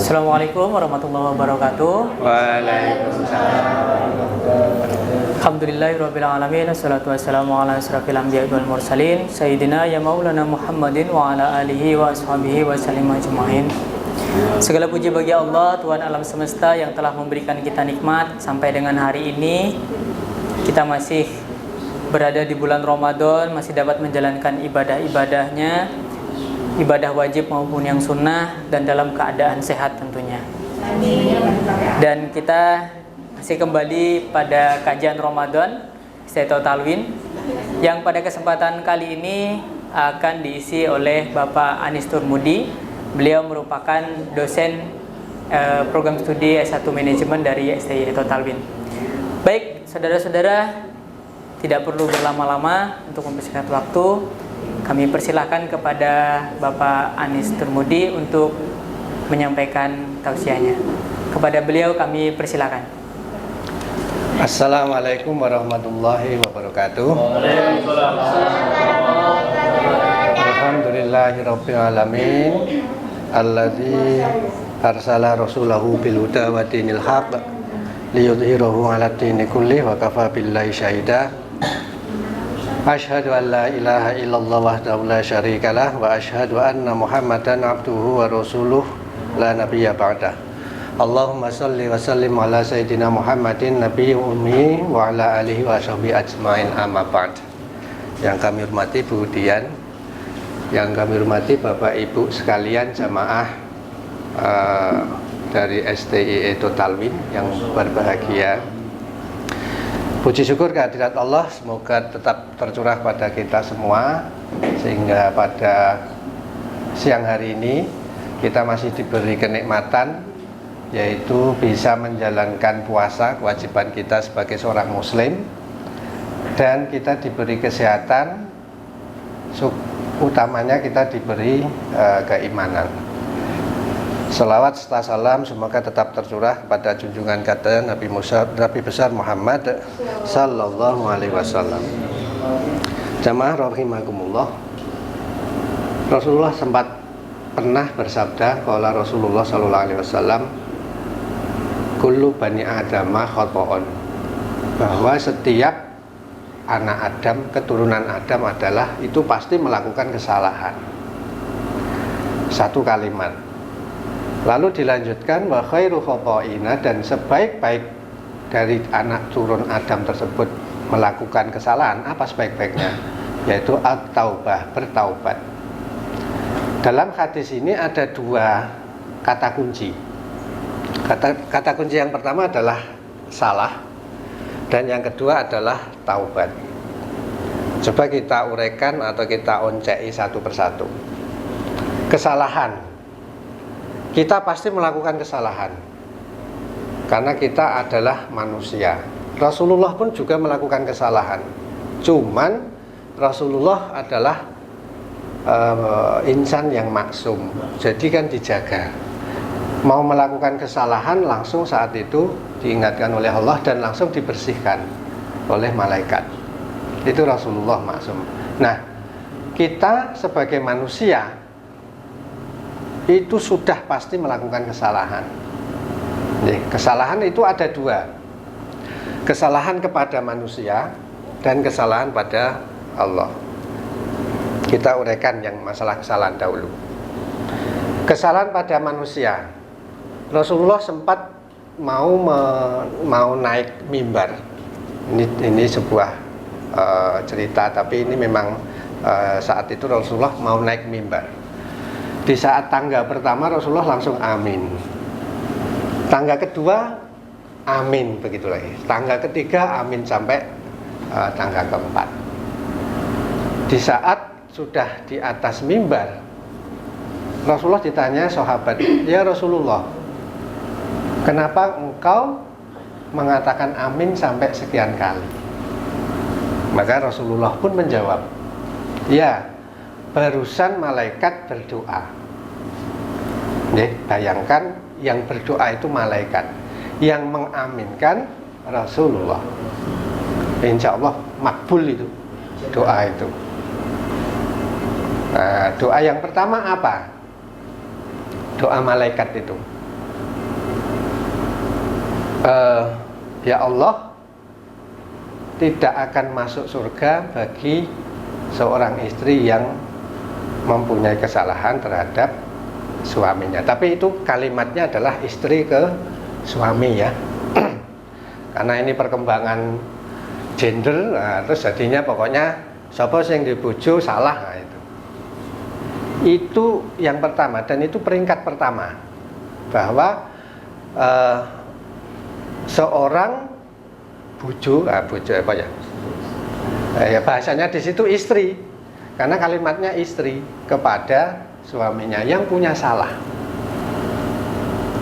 Assalamualaikum warahmatullahi wabarakatuh. Waalaikumsalam. Alhamdulillahirrabbilalamin. Assalatu wassalamu ala asrafil anbiya'i wal mursalin Sayyidina ya maulana Muhammadin wa ala alihi wa ashabihi wa sallim ajma'in. Segala puji bagi Allah, Tuhan alam semesta yang telah memberikan kita nikmat sampai dengan hari ini. Kita masih berada di bulan Ramadan, masih dapat menjalankan ibadah-ibadahnya, ibadah wajib maupun yang sunnah, dan dalam keadaan sehat tentunya. Dan kita masih kembali pada kajian Ramadan Istiato Talwin, yang pada kesempatan kali ini akan diisi oleh Bapak Anis Turmudi. Beliau merupakan dosen program studi S1 Manajemen dari Istiato Talwin. Baik, saudara-saudara, tidak perlu berlama-lama untuk mempersingkat waktu. Kami persilahkan kepada Bapak Anis Turmudi untuk menyampaikan tausiahnya. Kepada beliau kami persilahkan. Assalamualaikum warahmatullahi wabarakatuh. Alhamdulillahirabbil alamin. Alladzi arsala rasulahu bil huda wa dinil haq liyudhhirahu 'ala dini kulli wa kafa billahi syahida. Asyhadu an la ilaha illallah wahdahu la syarikalah wa asyhadu anna Muhammadan abduhu wa rasuluh la nabiyya ba'dah. Allahumma shalli wa sallim ala sayyidina Muhammadin nabiyyi ummi wa ala alihi wa sahbihi ajmain, amma ba'd. Yang kami hormati Bu Dian, yang kami hormati Bapak Ibu sekalian jamaah dari STI Talwin yang berbahagia. Puji syukur kehadirat Allah semoga tetap tercurah pada kita semua, sehingga pada siang hari ini kita masih diberi kenikmatan, yaitu bisa menjalankan puasa, kewajiban kita sebagai seorang muslim, dan kita diberi kesehatan, utamanya kita diberi keimanan. Salawat serta salam semoga tetap tercurah pada junjungan kata Nabi besar Muhammad sallallahu alaihi wasallam. Jamaah rahimakumullah, Rasulullah sempat pernah bersabda, qala Rasulullah sallallahu alaihi wasallam, kullu bani adama khata'un, bahwa setiap anak Adam, keturunan Adam adalah itu pasti melakukan kesalahan. Satu kalimat. Lalu dilanjutkan wa khairu khata'ina, dan sebaik-baik dari anak turun Adam tersebut melakukan kesalahan. Apa sebaik-baiknya? Yaitu at-taubah, bertaubat. Dalam hadis ini ada dua kata kunci. Kata kunci yang pertama adalah salah, dan yang kedua adalah taubat. Coba kita uraikan atau kita oncei satu persatu. Kesalahan, kita pasti melakukan kesalahan karena kita adalah manusia. Rasulullah pun juga melakukan kesalahan, cuman Rasulullah adalah insan yang maksum, jadi kan dijaga. Mau melakukan kesalahan langsung saat itu diingatkan oleh Allah dan langsung dibersihkan oleh malaikat. Itu Rasulullah maksum. Nah, kita sebagai manusia itu sudah pasti melakukan kesalahan. Kesalahan itu ada dua, kesalahan kepada manusia dan kesalahan pada Allah. Kita uraikan yang masalah kesalahan dahulu. Kesalahan pada manusia, Rasulullah sempat mau naik mimbar. Ini sebuah cerita, tapi ini memang saat itu Rasulullah mau naik mimbar. Di saat tangga pertama Rasulullah langsung amin. Tangga kedua amin, begitu lagi. Tangga ketiga amin sampai tangga keempat. Di saat sudah di atas mimbar, Rasulullah ditanya sahabat, ya Rasulullah, kenapa engkau mengatakan amin sampai sekian kali? Maka Rasulullah pun menjawab, ya, barusan malaikat berdoa. Bayangkan, yang berdoa itu malaikat, yang mengaminkan Rasulullah. Insya Allah makbul itu doa itu. Nah, doa yang pertama apa? Doa malaikat itu. Ya Allah tidak akan masuk surga bagi seorang istri yang mempunyai kesalahan terhadap suaminya. Tapi itu kalimatnya adalah istri ke suami ya. Karena ini perkembangan gender, nah, terus jadinya pokoknya sapa sing dibojo salah, nah, itu yang pertama, dan itu peringkat pertama bahwa seorang bojo apa ya? Ya bahasanya di situ istri, karena kalimatnya istri kepada suaminya yang punya salah.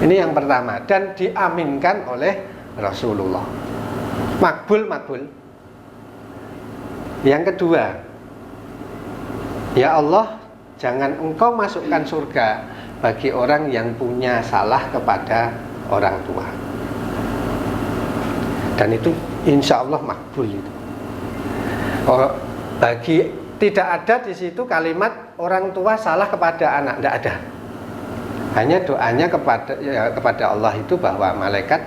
Ini yang pertama dan diaminkan oleh Rasulullah. Makbul. Yang kedua, ya Allah, jangan engkau masukkan surga bagi orang yang punya salah kepada orang tua. Dan itu insya Allah makbul itu. Bagi tidak ada di situ kalimat orang tua salah kepada anak, tidak ada. Hanya doanya kepada Allah itu bahwa malaikat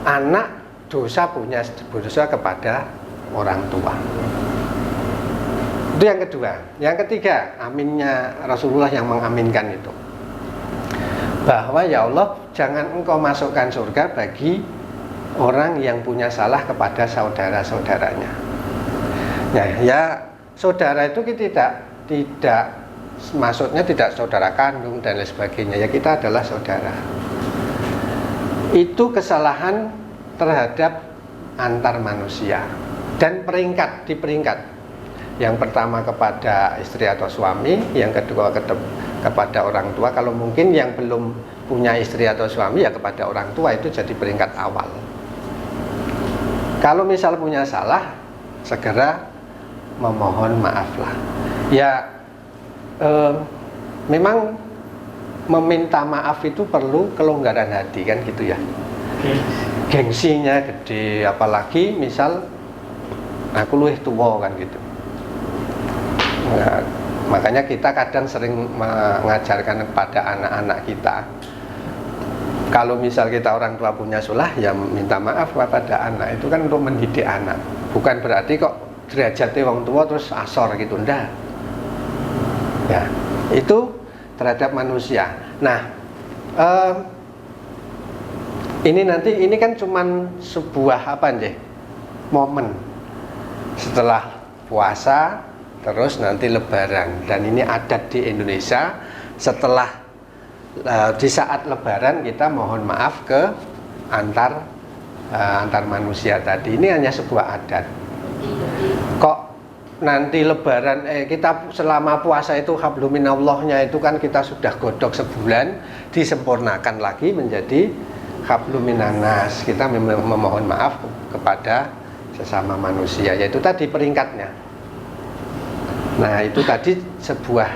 anak dosa punya dosa kepada orang tua. Itu yang kedua. Yang ketiga, aminnya Rasulullah yang mengaminkan itu, bahwa ya Allah jangan engkau masukkan surga bagi orang yang punya salah kepada saudara-saudaranya. Ya saudara itu tidak maksudnya tidak saudara kandung dan lain sebagainya. Ya kita adalah saudara. Itu kesalahan terhadap antar manusia dan di peringkat. Yang pertama kepada istri atau suami, yang kedua kepada orang tua. Kalau mungkin yang belum punya istri atau suami ya kepada orang tua, itu jadi peringkat awal. Kalau misal punya salah, segera memohon maaflah. Ya memang meminta maaf itu perlu kelonggaran hati kan gitu ya. Gengsinya gede, apalagi misal aku luwih tua kan gitu. Nah, makanya kita kadang sering mengajarkan kepada anak-anak kita, kalau misal kita orang tua punya salah ya minta maaf kepada anak. Itu kan untuk mendidik anak, bukan berarti kok derajatnya wong tua terus asor gitu, ndak. Ya, itu terhadap manusia. Nah, ini kan cuman sebuah momen setelah puasa terus nanti lebaran, dan ini adat di Indonesia. Setelah di saat lebaran kita mohon maaf ke antar manusia tadi. Ini hanya sebuah adat. Kok nanti lebaran kita selama puasa itu habluminallahnya itu kan kita sudah godok sebulan, disempurnakan lagi menjadi habluminanas. Kita memohon maaf kepada sesama manusia, yaitu tadi peringkatnya. Nah, itu tadi sebuah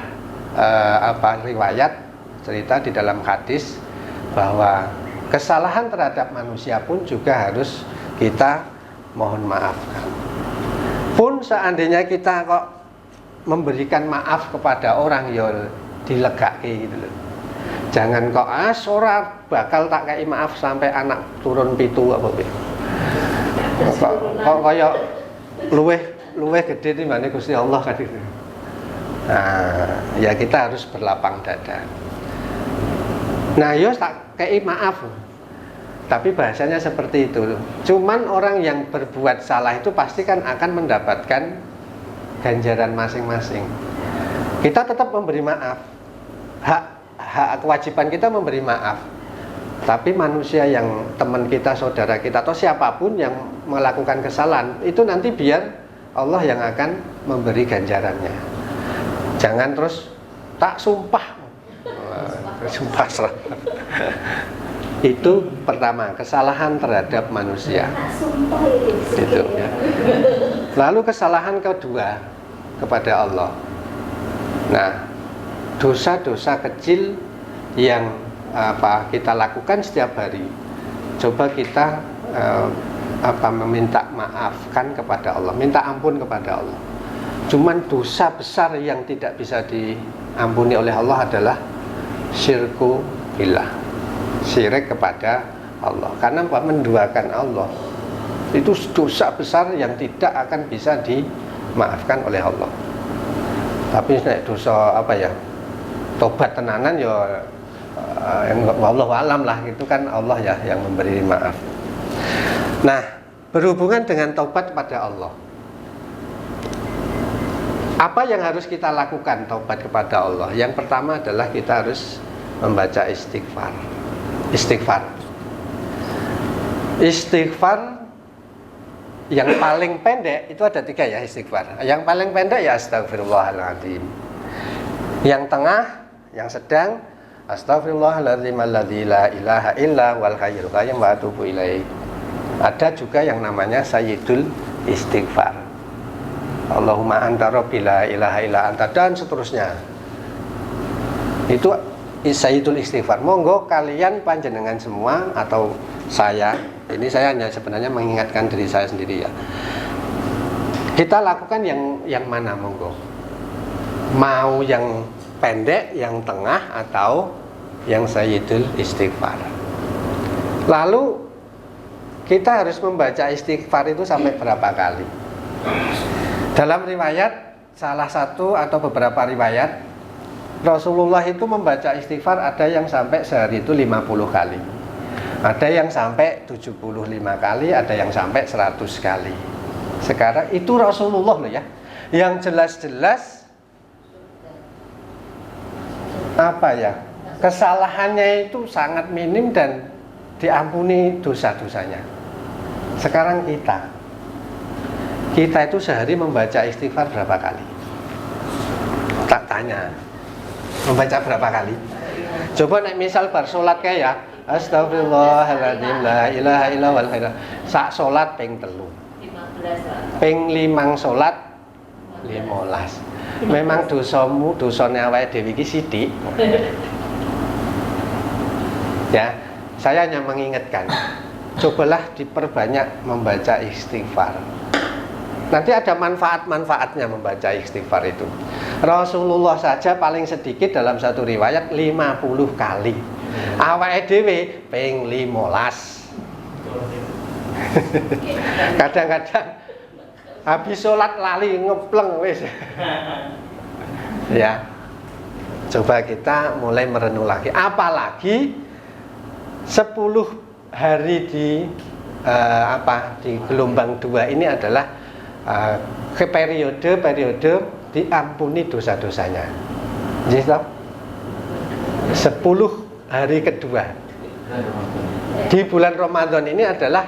riwayat cerita di dalam hadis bahwa kesalahan terhadap manusia pun juga harus kita mohon maafkan. Pun seandainya kita kok memberikan maaf kepada orang, ya dilegake gitu loh. Jangan kok ora bakal tak kei maaf sampai anak turun pitu apa piye. Kok kaya luweh gede timbang Gusti Allah kan gitu. Nah, ya kita harus berlapang dada. Nah, yo tak kei maaf. Tapi bahasanya seperti itu. Cuman orang yang berbuat salah itu pasti kan akan mendapatkan ganjaran masing-masing. Kita tetap memberi maaf. Hak kewajiban kita memberi maaf. Tapi manusia yang teman kita, saudara kita, atau siapapun yang melakukan kesalahan, itu nanti biar Allah yang akan memberi ganjarannya. Jangan terus tak sumpah. Sumpah serah. Itu pertama, kesalahan terhadap manusia. Itu ya. Lalu kesalahan kedua kepada Allah. Nah, dosa-dosa kecil yang kita lakukan setiap hari, coba kita meminta maafkan kepada Allah, minta ampun kepada Allah. Cuman dosa besar yang tidak bisa diampuni oleh Allah adalah syirku billah, syirik kepada Allah. Karena apa? Menduakan Allah itu dosa besar yang tidak akan bisa dimaafkan oleh Allah. Tapi nek dosa apa ya, tobat tenanan ya wallahu alam lah, itu kan Allah ya yang memberi maaf. Nah, berhubungan dengan taubat kepada Allah, apa yang harus kita lakukan taubat kepada Allah? Yang pertama adalah kita harus membaca istighfar. Istighfar yang paling pendek itu ada 3 ya istighfar. Yang paling pendek ya astagfirullahaladzim. Yang tengah, yang sedang, astagfirullahaladzim alladzi la ilaha illa wal hayyul qayyum wa atubu ilaih. Ada juga yang namanya sayyidul istighfar. Allahumma anta rabbi la ilaha illa anta, dan seterusnya. Itu sayyidul istighfar. Monggo kalian panjenengan semua atau saya, ini saya hanya sebenarnya mengingatkan diri saya sendiri ya. Kita lakukan yang mana monggo. Mau yang pendek, yang tengah, atau yang sayyidul istighfar. Lalu kita harus membaca istighfar itu sampai berapa kali? Dalam riwayat, salah satu atau beberapa riwayat, Rasulullah itu membaca istighfar ada yang sampai sehari itu 50 kali, ada yang sampai 75 kali, ada yang sampai 100 kali. Sekarang itu Rasulullah loh ya, yang jelas-jelas apa ya, kesalahannya itu sangat minim dan diampuni dosa-dosanya. Sekarang kita itu sehari membaca istighfar berapa kali? Tak tanya, membaca berapa kali? Coba nek misal bar salat kae ya, astagfirullahaladzim la ilaha illa wal khair. Sak salat ping 3. 15. Ping 5 salat 15. Memang dosamu, dosane awake dhewe iki sithik. Ya, saya hanya mengingatkan, cobalah diperbanyak membaca istighfar. Nanti ada manfaat-manfaatnya membaca istighfar itu. Rasulullah saja paling sedikit dalam satu riwayat 50 kali. Awake dhewe ping 15. Kadang-kadang habis sholat lali ngepleng wis. Ya. Coba kita mulai merenung lagi. Apalagi 10 hari di di gelombang 2 ini adalah ke periode diampuni dosa-dosanya. Jadi 10 hari kedua di bulan Ramadan ini adalah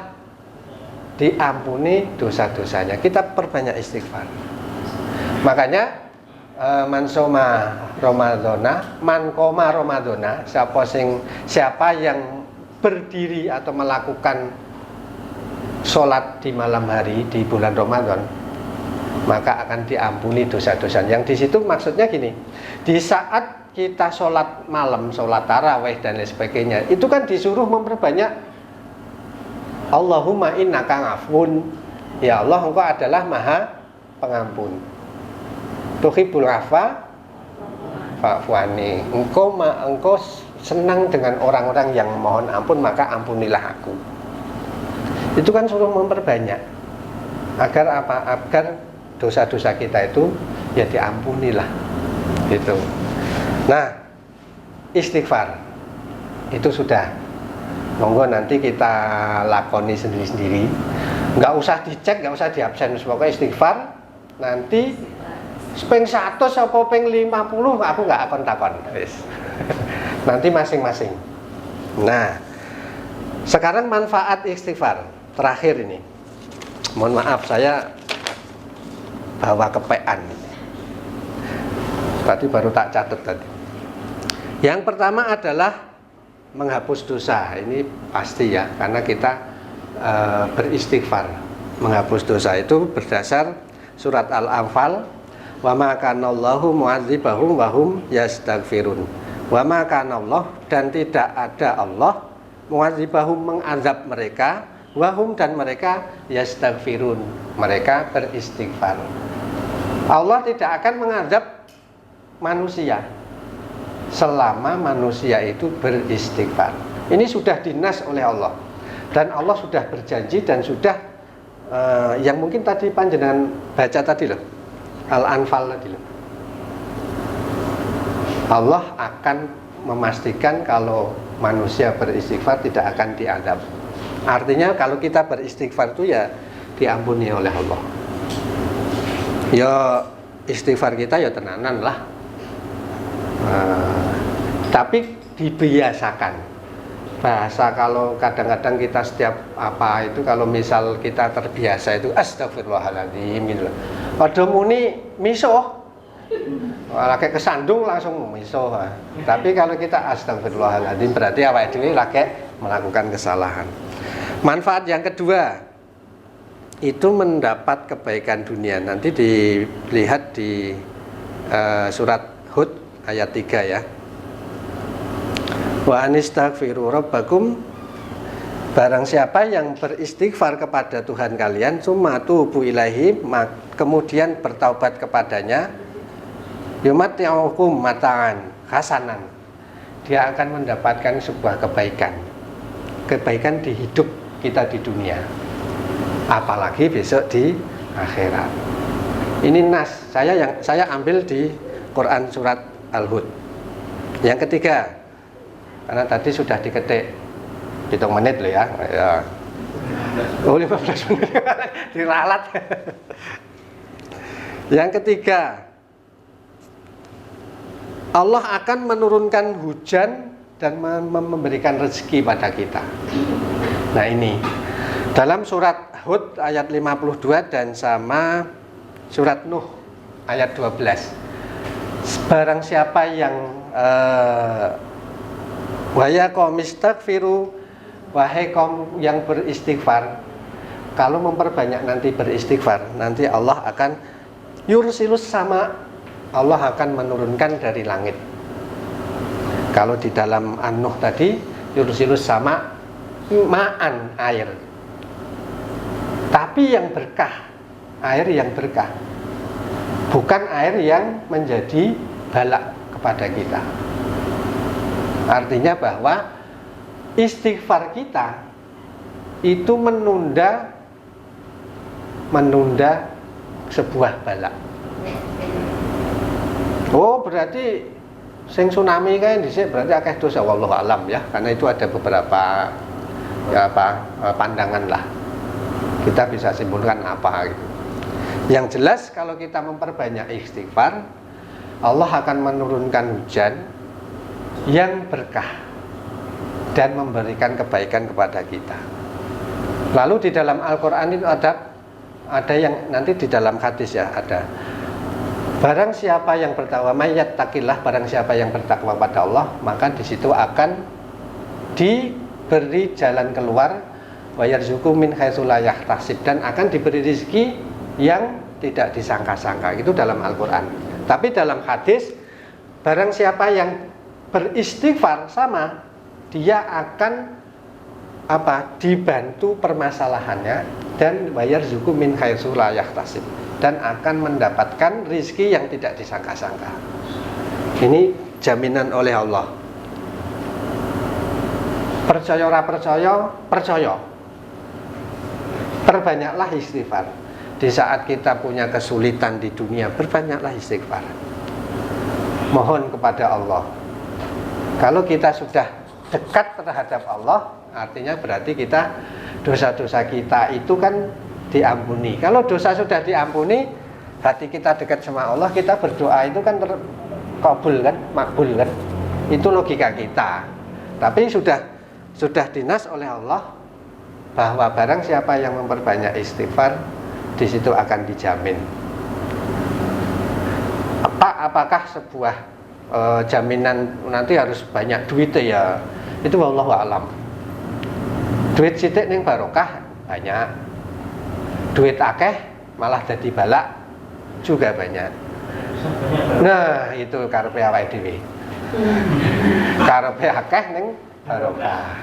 diampuni dosa-dosanya. Kita perbanyak istighfar. Makanya man soma Ramadana, man koma Ramadana, siapa yang berdiri atau melakukan sholat di malam hari di bulan Ramadan, maka akan diampuni dosa-dosa. Yang di situ maksudnya gini, di saat kita sholat malam, sholat tarawih dan lain sebagainya, itu kan disuruh memperbanyak Allahumma innaka ngafun, ya Allah engkau adalah maha pengampun, tuhibbul afwa fa'fuani, engkau senang dengan orang-orang yang mohon ampun, maka ampunilah aku. Itu kan suruh memperbanyak agar apa? Agar dosa-dosa kita itu ya diampunilah gitu. Nah, istighfar itu sudah, monggo nanti kita lakoni sendiri-sendiri, nggak usah dicek, nggak usah diabsen. Pokoknya istighfar nanti ping 100 apa ping 50 aku nggak akan takon. Nanti masing-masing. Nah, sekarang manfaat istighfar terakhir ini. Mohon maaf saya bawa kepean. Tadi baru tak catat tadi. Yang pertama adalah menghapus dosa. Ini pasti ya, karena kita beristighfar. Menghapus dosa itu berdasar surat Al-Anfal, wa ma kanallahu mu'adzibahum wa hum yastaghfirun. Wa ma kanallah, dan tidak ada Allah, mu'adzibahum, mengazab mereka, wa hum, dan mereka yastaghfirun, mereka beristighfar. Allah tidak akan mengazab manusia selama manusia itu beristighfar. Ini sudah dinas oleh Allah. Dan Allah sudah berjanji dan sudah yang mungkin tadi panjenengan baca tadi loh, Al-Anfal tadi loh. Allah akan memastikan kalau manusia beristighfar tidak akan diadab. Artinya kalau kita beristighfar itu ya diampuni oleh Allah. Ya istighfar kita ya tenanan lah. Tapi dibiasakan. Bahasa kalau kadang-kadang kita setiap apa itu, kalau misal kita terbiasa itu astagfirullahaladzim gitu. Ada muni misuh, lagi kesandung langsung misuh. Tapi kalau kita astagfirullahaladzim berarti awake dhewe lagi melakukan kesalahan. Manfaat yang kedua itu mendapat kebaikan dunia. Nanti dilihat di surat Hud ayat 3 ya. Wa anistaghfiru rabbakum, barang siapa yang beristighfar kepada Tuhan kalian, summa tubu ilaihi, kemudian bertaubat kepadanya, yumati'ukum mata'an hasanan, dia akan mendapatkan sebuah kebaikan di hidup kita di dunia, apalagi besok di akhirat. Ini nas saya ambil di Quran surat Al-Hud. Yang ketiga, karena tadi sudah diketik hitung menit loh ya. Oh 15 menit diralat. Yang ketiga, Allah akan menurunkan hujan dan memberikan rezeki pada kita. Nah ini dalam surat Hud ayat 52 dan sama surat Nuh ayat 12. Barang siapa yang wahai kaum istaghfiru, wahai kaum yang beristighfar, kalau memperbanyak nanti beristighfar, nanti Allah akan yursilus sama, Allah akan menurunkan dari langit. Kalau di dalam An-Nuh tadi yursilus sama ma'an, air. Tapi yang berkah, air yang berkah, bukan air yang menjadi balak kepada kita. Artinya bahwa istighfar kita itu menunda sebuah bala. Oh berarti sing tsunami kae dhisik berarti akeh dosa, wallahu alam ya, karena itu ada beberapa pandangan lah. Kita bisa simpulkan apa gitu. Yang jelas kalau kita memperbanyak istighfar, Allah akan menurunkan hujan yang berkah dan memberikan kebaikan kepada kita. Lalu di dalam Al-Quran itu ada yang nanti di dalam hadis ya ada. Barang siapa yang bertakwa, mayattaqillah, barang siapa yang bertakwa pada Allah, maka di situ akan diberi jalan keluar, wa yarzuqu min haitsu la yahtasib, dan akan diberi rezeki yang tidak disangka-sangka. Itu dalam Al-Quran. Tapi dalam hadis, barang siapa yang beristighfar sama, dia akan dibantu permasalahannya, dan bayar zuku min haitsu la yahtasib, dan akan mendapatkan rizki yang tidak disangka-sangka. Ini jaminan oleh Allah. Percaya ora percaya, percaya. Perbanyaklah istighfar. Di saat kita punya kesulitan di dunia, perbanyaklah istighfar. Mohon kepada Allah. Kalau kita sudah dekat terhadap Allah, artinya berarti kita dosa-dosa kita itu kan diampuni. Kalau dosa sudah diampuni, hati kita dekat sama Allah, kita berdoa itu kan terkabul kan, makbul kan. Itu logika kita. Tapi sudah dinas oleh Allah bahwa barang siapa yang memperbanyak istighfar, di situ akan dijamin. Apakah sebuah jaminan nanti harus banyak duit ya? Itu wallahu alam. Duit sithik ning barokah banyak. Duit akeh malah jadi balak juga banyak. Nah, itu karepe awake dhewe. Karepe akeh ning barokah.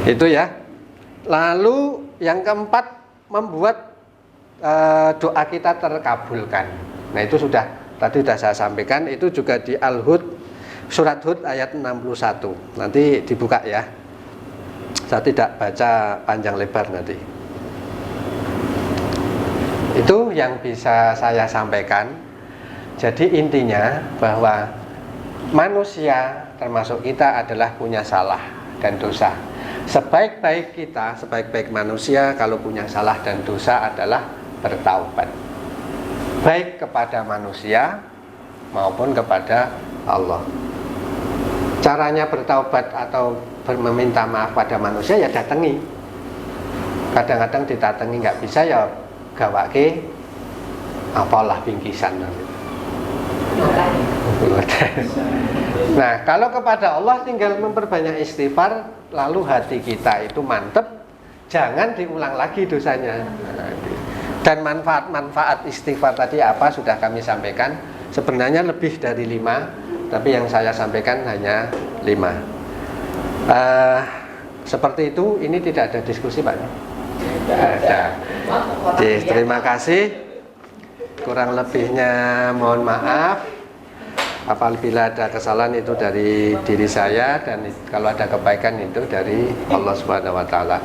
Itu ya. Lalu yang keempat, membuat doa kita terkabulkan. Nah itu tadi sudah saya sampaikan, itu juga di Al-Hud, surat Hud ayat 61. Nanti dibuka ya. Saya tidak baca panjang lebar nanti. Itu yang bisa saya sampaikan. Jadi intinya bahwa manusia termasuk kita adalah punya salah dan dosa. Sebaik-baik kita, sebaik-baik manusia kalau punya salah dan dosa adalah bertaubat, baik kepada manusia maupun kepada Allah. Caranya bertaubat atau meminta maaf pada manusia ya datangi. Kadang-kadang ditatangi nggak bisa ya gawake apalah bingkisan. Nah, kalau kepada Allah tinggal memperbanyak istighfar, lalu hati kita itu mantep, jangan diulang lagi dosanya. Dan manfaat-manfaat istighfar tadi apa sudah kami sampaikan. Sebenarnya lebih dari 5, tapi yang saya sampaikan hanya 5. Seperti itu, ini tidak ada diskusi Pak? Tidak ada. Jadi, terima kasih. Kurang lebihnya mohon maaf. Apabila ada kesalahan itu dari diri saya, dan kalau ada kebaikan itu dari Allah Subhanahu wa taala.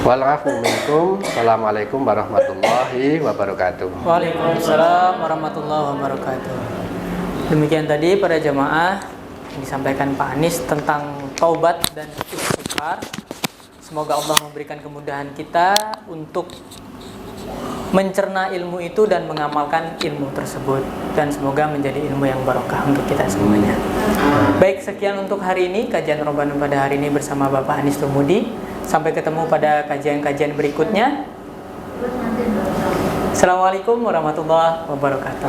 Wal-'afwu minkum. Assalamualaikum warahmatullahi wabarakatuh. Waalaikumsalam warahmatullahi wabarakatuh. Demikian tadi para jemaah yang disampaikan Pak Anies tentang taubat dan istighfar. Semoga Allah memberikan kemudahan kita untuk mencerna ilmu itu dan mengamalkan ilmu tersebut, dan semoga menjadi ilmu yang barokah untuk kita semuanya. Baik, sekian untuk hari ini kajian Ramadan pada hari ini bersama Bapak Anies Tumudi. Sampai ketemu pada kajian-kajian berikutnya. Assalamualaikum warahmatullahi wabarakatuh.